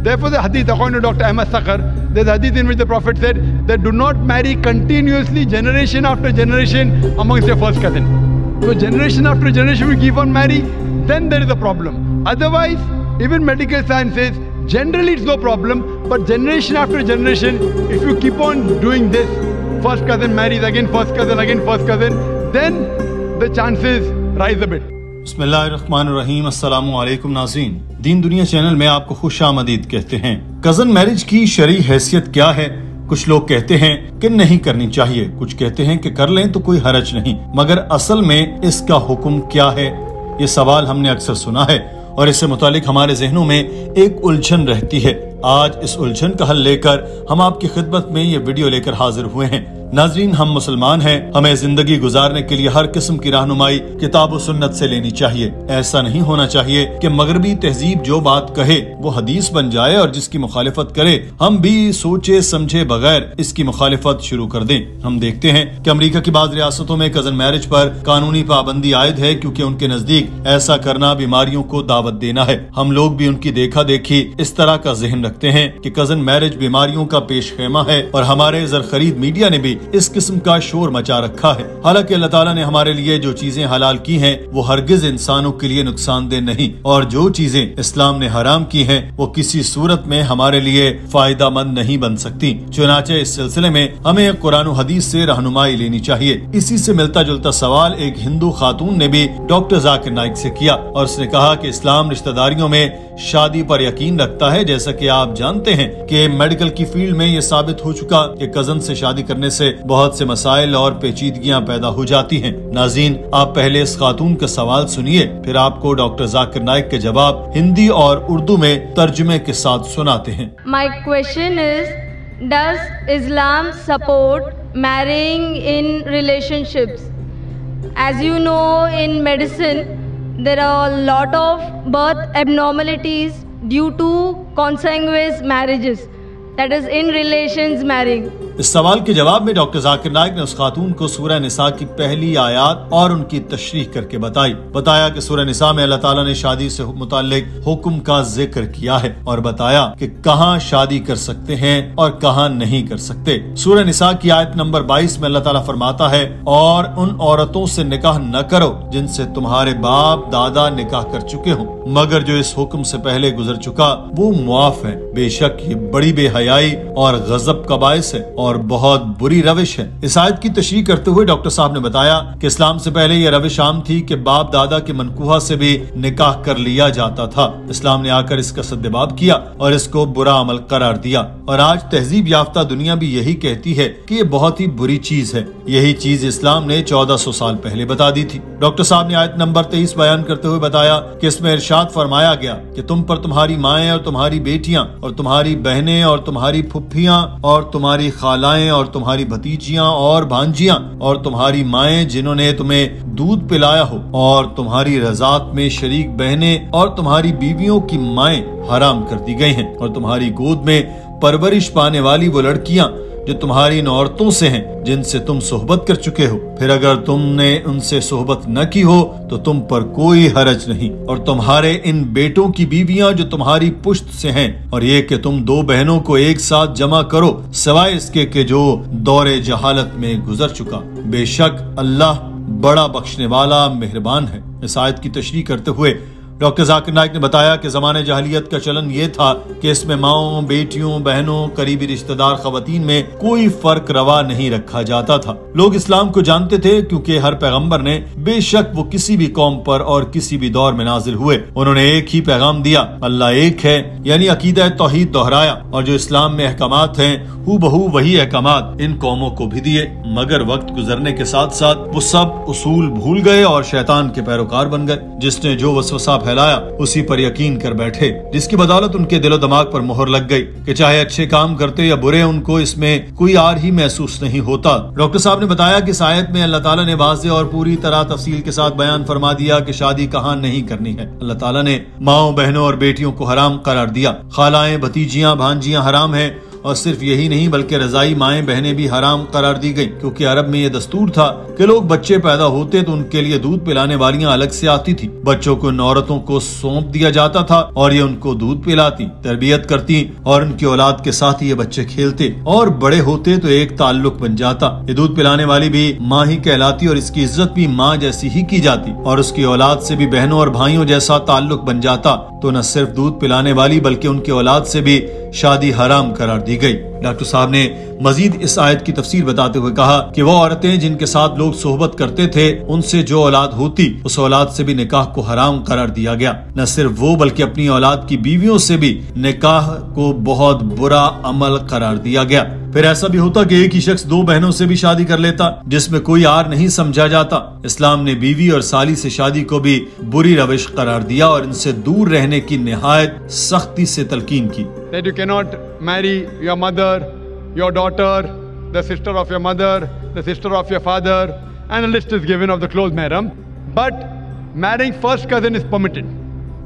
Therefore, the hadith, according to Dr. Ahmad Sakhar, there's a hadith in which the Prophet said that do not marry continuously generation after generation amongst your first cousin. So generation after generation we keep on marrying, then there is a problem. Otherwise, even medical science says generally it's no problem, but generation after generation, if you keep on doing this, first cousin marries again, first cousin, then the chances rise a bit. बिस्मिल्लाहिर्रहमानिर्रहीम। अस्सलामु अलैकुम नाज़रीन, दीन दुनिया channel में आपको खुशामदीद कहते हैं। Cousin marriage की शरई हैसियत क्या है? कुछ लोग कहते हैं कि नहीं करनी चाहिए, कुछ कहते हैं कि कर लें तो कोई हरज नहीं, मगर असल में इसका हुक्म क्या है? ये सवाल हमने अक्सर सुना है और इससे मुतालिक हमारे जहनों में एक उलझन रहती है। आज इस उलझन का हल लेकर हम आपकी खिदमत में ये वीडियो लेकर हाजिर हुए हैं। नाजरीन, हम मुसलमान हैं, हमें जिंदगी गुजारने के लिए हर किस्म की रहनुमाई किताब और सुन्नत से लेनी चाहिए। ऐसा नहीं होना चाहिए कि मगरबी तहजीब जो बात कहे वो हदीस बन जाए और जिसकी मुखालिफत करे हम भी सोचे समझे बगैर इसकी मुखालिफत शुरू कर दें। हम देखते हैं कि अमेरिका की बाद रियासतों में कजन मैरिज पर कानूनी पाबंदी आयद है, क्योंकि उनके नजदीक ऐसा करना बीमारियों को दावत देना है। हम लोग भी उनकी देखा देखी इस तरह का जहन रखते हैं कि कजन मैरिज बीमारियों का पेश खेमा है और हमारे ज़रख़रीद मीडिया ने भी इस किस्म का शोर मचा रखा है। हालांकि अल्लाह ताला ने हमारे लिए जो चीजें हलाल की हैं वो हरगिज इंसानों के लिए नुकसानदेह नहीं, और जो चीजें इस्लाम ने हराम की हैं वो किसी सूरत में हमारे लिए फायदामंद नहीं बन सकती। चुनाचे इस सिलसिले में हमें कुरान और हदीस से रहनुमाई लेनी चाहिए। इसी से मिलता जुलता सवाल एक हिंदू खातून ने भी डॉक्टर जाकिर नाइक से किया और उसने कहा कि इस्लाम रिश्तेदारियों में शादी पर यकीन रखता है। जैसा कि आप जानते हैं कि मेडिकल की फील्ड में ये साबित हो चुका कि कजन से शादी करने से बहुत से मसाइल और पेचीदगियां पैदा हो जाती हैं। नाज़रीन, आप पहले इस खातून का सवाल सुनिए, फिर आपको डॉक्टर जाकिर नाइक के जवाब हिंदी और उर्दू में तर्जुमे के साथ सुनाते हैं। My question is, does Islam support marrying in relationships? As you know, in medicine there are a lot of birth abnormalities due to consanguineous marriages, that is in relations marrying. इस सवाल के जवाब में डॉक्टर जाकिर नाइक ने उस खातून को सूरह निसा की पहली आयत और उनकी तशरीह करके बताया कि सूरह निसा में अल्लाह ताला ने शादी से मुताल्लिक हुक्म का जिक्र किया है और बताया कि कहाँ शादी कर सकते हैं और कहाँ नहीं कर सकते। सूरह निसा की आयत नंबर 22 में अल्लाह ताला फरमाता है, और उन औरतों से निकाह न करो जिनसे तुम्हारे बाप दादा निकाह कर चुके हो, मगर जो इस हुक्म से पहले गुजर चुका वो मुआफ है। बेशक ये बड़ी बेहयाई और गजब का बायस है और बहुत बुरी रविश है। इस आयत की तशरीह करते हुए डॉक्टर साहब ने बताया कि इस्लाम से पहले यह रविश आम थी कि बाप दादा के मनकूहा से भी निकाह कर लिया जाता था। इस्लाम ने आकर इसका सद्देबाब किया और इसको बुरा अमल करार दिया, और आज तहजीब याफ्ता दुनिया भी यही कहती है कि ये बहुत ही बुरी चीज है। यही चीज इस्लाम ने 1400 साल पहले बता दी थी। डॉक्टर साहब ने आयत नंबर 23 बयान करते हुए बताया कि इसमें इरशाद फरमाया गया कि तुम पर तुम्हारी माएं और तुम्हारी बेटियां और तुम्हारी बहनें और तुम्हारी फुफ्फियां और तुम्हारी खालाएं और तुम्हारी भतीजियां और भांजियां और तुम्हारी माएं जिन्होंने तुम्हें दूध पिलाया हो और तुम्हारी रज़ात में शरीक बहनें और तुम्हारी बीवियों की माएं हराम कर दी गई हैं, और तुम्हारी गोद में परवरिश पाने वाली वो लड़कियां जो तुम्हारी इन औरतों से हैं जिनसे तुम सोहबत कर चुके हो। फिर अगर तुमने उनसे सोहबत न की हो तो तुम पर कोई हरज नहीं, और तुम्हारे इन बेटों की बीवियां जो तुम्हारी पुश्त से हैं, और ये कि तुम दो बहनों को एक साथ जमा करो सिवाय इसके कि जो दौरे जहालत में गुजर चुका। बेशक अल्लाह बड़ा बख्शने वाला मेहरबान है। इस आयत की तशरीह करते हुए डॉक्टर जाकिर नाइक ने बताया कि ज़माने जहालियत का चलन ये था कि इसमें माओं, बेटियों, बहनों, करीबी रिश्तेदार ख़वातीन में कोई फर्क रवा नहीं रखा जाता था। लोग इस्लाम को जानते थे क्योंकि हर पैगंबर ने, बेशक वो किसी भी कौम पर और किसी भी दौर में नाजिल हुए, उन्होंने एक ही पैगाम दिया, अल्लाह एक है, यानी अकीदा तौहीद दोहराया, और जो इस्लाम में अहकामात हैं हूबहू वही अहकामात इन कौमों को भी दिए। मगर वक्त गुजरने के साथ साथ वो सब उसूल भूल गए और शैतान के पैरोकार बन गए। जिसने जो वसवसा फैलाया उसी पर यकीन कर बैठे, जिसकी बदौलत उनके दिलो दिमाग पर मोहर लग गई कि चाहे अच्छे काम करते या बुरे, उनको इसमें कोई आर ही महसूस नहीं होता। डॉक्टर साहब ने बताया कि इस आयत में अल्लाह ताला ने वाज़ेह और पूरी तरह तफसील के साथ बयान फरमा दिया कि शादी कहाँ नहीं करनी है। अल्लाह ताला ने माओ, बहनों और बेटियों को हराम करार दिया। खालाएं, भतीजियां, भांजियां हराम है, और सिर्फ यही नहीं बल्कि रजाई माएं बहनें भी हराम करार दी गई, क्योंकि अरब में ये दस्तूर था कि लोग बच्चे पैदा होते तो उनके लिए दूध पिलाने वालियां अलग से आती थी। बच्चों को इन औरतों को सौंप दिया जाता था और ये उनको दूध पिलाती, तरबियत करती और उनकी औलाद के साथ ये बच्चे खेलते और बड़े होते तो एक ताल्लुक बन जाता। ये दूध पिलाने वाली भी माँ ही कहलाती और इसकी इज्जत भी माँ जैसी ही की जाती और उसकी औलाद से भी बहनों और भाइयों जैसा ताल्लुक बन जाता। तो न सिर्फ दूध पिलाने वाली बल्कि उनकी औलाद से भी शादी हराम करार दी गई। डॉक्टर साहब ने मजीद इस आयत की तफसीर बताते हुए कहा कि वो औरतें जिनके साथ लोग सोहबत करते थे उनसे जो औलाद होती उस औलाद से भी निकाह को हराम करार दिया गया। न सिर्फ वो बल्कि अपनी औलाद की बीवियों से भी निकाह को बहुत बुरा अमल करार दिया गया। फिर ऐसा भी होता कि एक ही शख्स दो बहनों से भी शादी कर लेता जिसमें कोई आर नहीं समझा जाता। इस्लाम ने बीवी और साली से शादी को भी बुरी रविश करार दिया और इनसे दूर रहने की निहायत सख्ती से तलकीन की। That you cannot marry your mother, your daughter, the sister of your mother, the sister of your father, and a list is given of the close mahram. But marrying first cousin is permitted.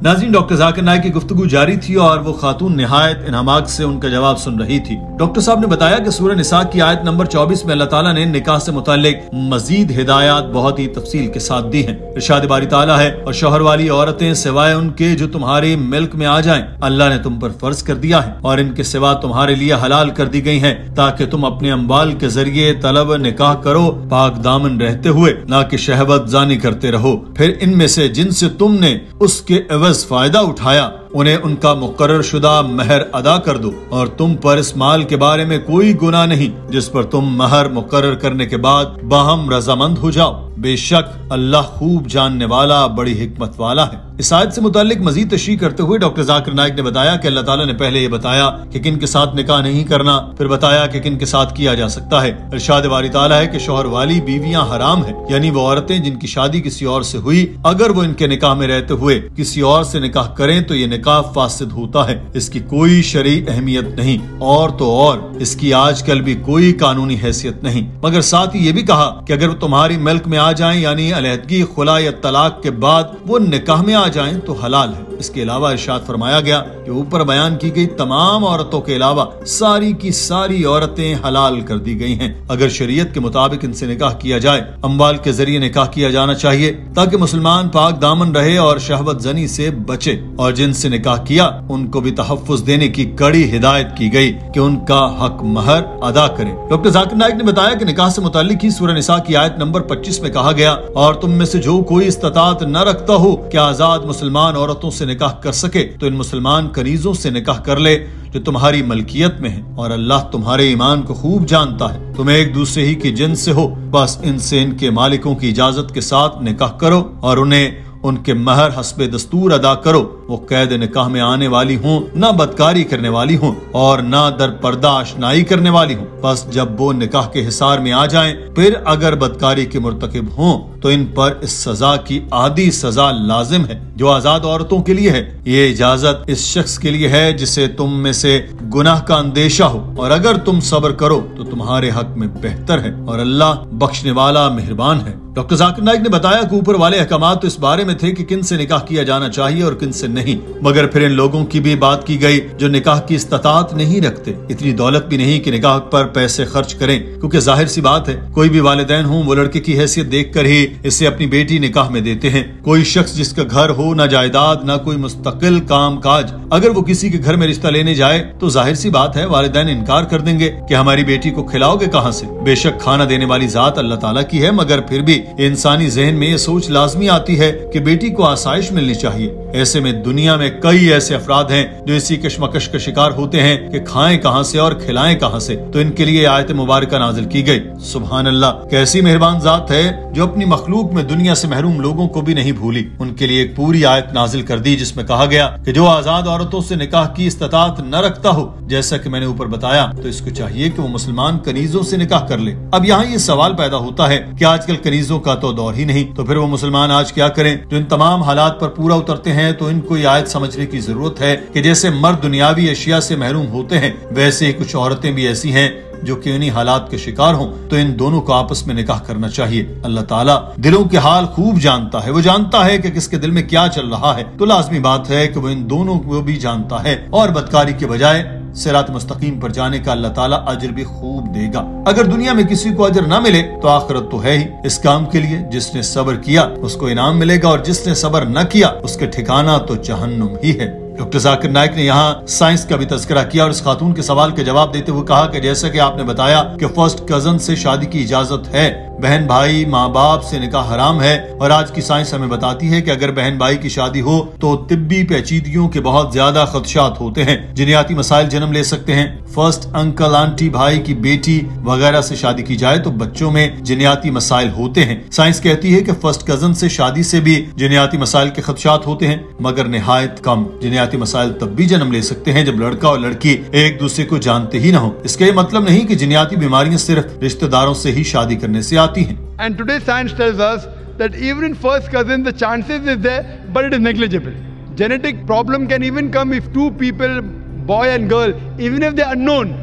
नाज़रीन, doctor Zakir Naik की गुफ्तगू जारी थी और वो खातून निहायत इन्हमाक से उनका जवाब सुन रही थी। डॉक्टर साहब ने बताया कि सूरह निसा की आयत नंबर 24 में अल्लाह ताला ने निकाह से मुताल्लिक मजीद हिदायत बहुत ही तफसील के साथ दी हैं। इरशाद बारी ताला है, और शौहर वाली औरतें सिवाय उनके जो तुम्हारे मिल्क में आ जाएं अल्लाह ने तुम पर फर्ज कर दिया है और इनके सिवा तुम्हारे लिए हलाल कर दी गई हैं ताकि तुम अपने अम्बाल के जरिए तलब निकाह करो पाक दामन रहते हुए, ना कि शहवत जानी करते रहो। फिर इनमें से जिनसे तुमने उसके फायदा उठाया उन्हें उनका मुकर्रर शुदा महर अदा कर दो और तुम पर इस माल के बारे में कोई गुनाह नहीं जिस पर तुम महर मुकर्रर करने के बाद बाहम रजामंद हो जाओ। बेशक अल्लाह खूब जानने वाला बड़ी हिकमत वाला है। इस आयत से मुताल्लिक मजीद तशरीह करते हुए डॉक्टर जाकिर नाइक ने बताया कि अल्लाह ताला ने पहले ये बताया कि किन के साथ निकाह नहीं करना, फिर बताया कि किन के साथ किया जा सकता है। इरशाद बारी ताला है कि शौहर वाली बीवियां हराम है, यानी वो औरतें जिनकी शादी किसी और से हुई अगर वो इनके निकाह में रहते हुए किसी और से निकाह करें तो ये निकाह फासिद होता है। इसकी कोई शरई अहमियत नहीं और तो और इसकी आजकल भी कोई कानूनी हैसियत नहीं। मगर साथ ही ये भी कहा कि अगर वो तुम्हारी मिल्क में आ जाएं यानी अलहदगी, खुला या तलाक के बाद वो निकाह में आ जाएं तो हलाल है। इसके अलावा इरशाद फरमाया गया कि ऊपर बयान की गई तमाम औरतों के अलावा सारी की सारी औरतें हलाल कर दी गई हैं। अगर शरीयत के मुताबिक इनसे निकाह किया जाए, अम्वाल के जरिए निकाह किया जाना चाहिए ताकि मुसलमान पाक दामन रहे और शहवत जनी से बचे। और जिनसे निकाह किया उनको भी तहफ्फुज देने की कड़ी हिदायत की गई कि उनका हक महर अदा करें। डॉक्टर जाकिर नाइक ने बताया कि निकाह से मुताल्लिक ही सूरह निसा की आयत नंबर 25 में कहा गया, और तुम में से जो कोई इस्तात न रखता हो कि आजाद मुसलमान औरतों से निकाह कर सके तो इन मुसलमान कनीजों से निकाह कर ले जो तुम्हारी मलकियत में है, और अल्लाह तुम्हारे ईमान को खूब जानता है। तुम एक दूसरे ही की जिन्स से हो, बस इनसे इनके मालिकों की इजाजत के साथ निकाह करो और उन्हें उनके महर हस्बे दस्तूर अदा करो। वो कैद निकाह में आने वाली हों, न बदकारी करने वाली हों और न दर पर्दा आशनाई करने वाली हों। बस जब वो निकाह के हिसार में आ जाएं, फिर अगर बदकारी के मुर्तकिब हों तो इन पर इस सजा की आधी सजा लाजिम है जो आजाद औरतों के लिए है। ये इजाजत इस शख्स के लिए है जिसे तुम में से गुनाह का अंदेशा हो, और अगर तुम सब्र करो तो तुम्हारे हक में बेहतर है और अल्लाह बख्शने वाला मेहरबान है। डॉक्टर जाकिर नाइक ने बताया कि ऊपर वाले अहकामात तो इस बारे में थे कि किन से निकाह किया जाना चाहिए और किन से नहीं, मगर फिर इन लोगों की भी बात की गई जो निकाह की इस्तात नहीं रखते, इतनी दौलत भी नहीं कि निकाह पर पैसे खर्च करें, क्योंकि जाहिर सी बात है कोई भी वालिदैन हो वो लड़के की हैसियत देख कर ही इसे अपनी बेटी निकाह में देते हैं। कोई शख्स जिसका घर हो, न जायदाद न कोई मुस्तकिल काम काज, अगर वो किसी के घर में रिश्ता लेने जाए तो जाहिर सी बात है वालिदैन इनकार कर देंगे कि हमारी बेटी को खिलाओगे कहाँ से। बेशक खाना देने वाली जात अल्लाह ताला की है, मगर फिर भी इंसानी जहन में ये सोच लाजमी आती है कि बेटी को आसाइश मिलनी चाहिए। ऐसे में दुनिया में कई ऐसे अफराद हैं जो इसी कशमकश का शिकार होते हैं कि खाएं कहाँ से और खिलाएं कहाँ से, तो इनके लिए आयत मुबारका नाजिल की गई। सुभान अल्लाह, कैसी मेहरबान जात है जो अपनी मखलूक में दुनिया से महरूम लोगों को भी नहीं भूली। उनके लिए एक पूरी आयत नाजिल कर दी जिसमें कहा गया कि जो आजाद औरतों से निकाह की इस्तात न रखता हो, जैसा कि मैंने ऊपर बताया, तो इसको चाहिए कि वो मुसलमान कनीजों से निकाह कर ले। अब यहाँ ये सवाल पैदा होता है कि आजकल कनीजों का तो दौर ही नहीं, तो फिर वो मुसलमान आज क्या करें जो इन तमाम हालात पर पूरा उतरते हैं। तो इनको ये आयत समझने की जरूरत है कि जैसे मर्द दुनियावी अशिया से महरूम होते हैं, वैसे ही कुछ औरतें भी ऐसी हैं जो कि उन्हीं हालात के शिकार हों, तो इन दोनों को आपस में निकाह करना चाहिए। अल्लाह ताला दिलों के हाल खूब जानता है, वो जानता है कि किसके दिल में क्या चल रहा है, तो लाजमी बात है कि वो इन दोनों को भी जानता है और बदकारी के बजाय सिरात मुस्तकीम पर जाने का अल्लाह ताला अजर भी खूब देगा। अगर दुनिया में किसी को अजर न मिले तो आखिरत तो है ही। इस काम के लिए जिसने सब्र किया उसको इनाम मिलेगा और जिसने सब्र न किया उसके ठिकाना तो जहन्नुम ही है। डॉक्टर जाकिर नाइक ने यहाँ साइंस का भी तज़किरा किया और इस खातून के सवाल के जवाब देते हुए कहा कि जैसा कि आपने बताया कि फर्स्ट कजन से शादी की इजाजत है, बहन भाई माँ बाप से निकाह हराम है और आज की साइंस हमें बताती है कि अगर बहन भाई की शादी हो तो तिब्बी पेचीदगियों के बहुत ज्यादा खदशात होते हैं, जिन्याती मसाइल जन्म ले सकते हैं। फर्स्ट अंकल आंटी भाई की बेटी वगैरह से शादी की जाए तो बच्चों में जिन्याती मसाइल होते हैं। साइंस कहती है कि फर्स्ट कजन से शादी से भी जिन्याती मसाइल के खदशात होते हैं, मगर निहायत कम। जिन्याती मसाइल तब भी जन्म ले सकते हैं जब लड़का और लड़की एक दूसरे को जानते ही न हो। इसका ये मतलब नहीं कि जिन्याती बीमारियां सिर्फ रिश्तेदारों से ही शादी करने से आती हैं। And today science tells us that even in first cousin the chances is there, but it is negligible. Genetic problem can even come if two people, boy and girl, even if they are unknown,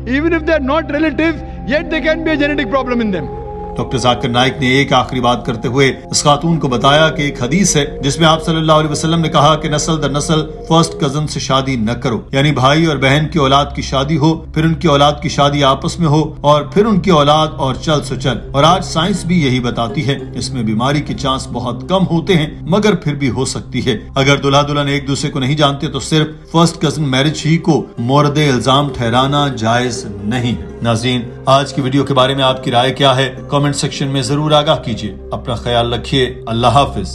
even if they are not relatives, yet there can be a genetic problem in them. Doctor Zakir Naik ने एक आखिरी बात करते हुए इस खातून को बताया कि एक हदीस है जिसमें आप सल्लल्लाहु अलैहि वसल्लम ने कहा कि नस्ल दर नस्ल फर्स्ट कजन से शादी न करो, यानी भाई और बहन की औलाद की शादी हो, फिर उनकी औलाद की शादी आपस में हो और फिर उनकी औलाद और चल सुचल। और आज साइंस भी यही बताती है, इसमें बीमारी के चांस बहुत कम होते हैं मगर फिर भी हो सकती है। अगर दुल्हा दुल्हन एक दूसरे को नहीं जानते तो सिर्फ फर्स्ट कजन मैरिज ही को मोरद इल्जाम ठहराना जायज नहीं। नाज़रीन, आज की वीडियो के बारे में आपकी राय क्या है? कमेंट सेक्शन में जरूर आगाह कीजिए। अपना ख्याल रखिए। अल्लाह हाफिज।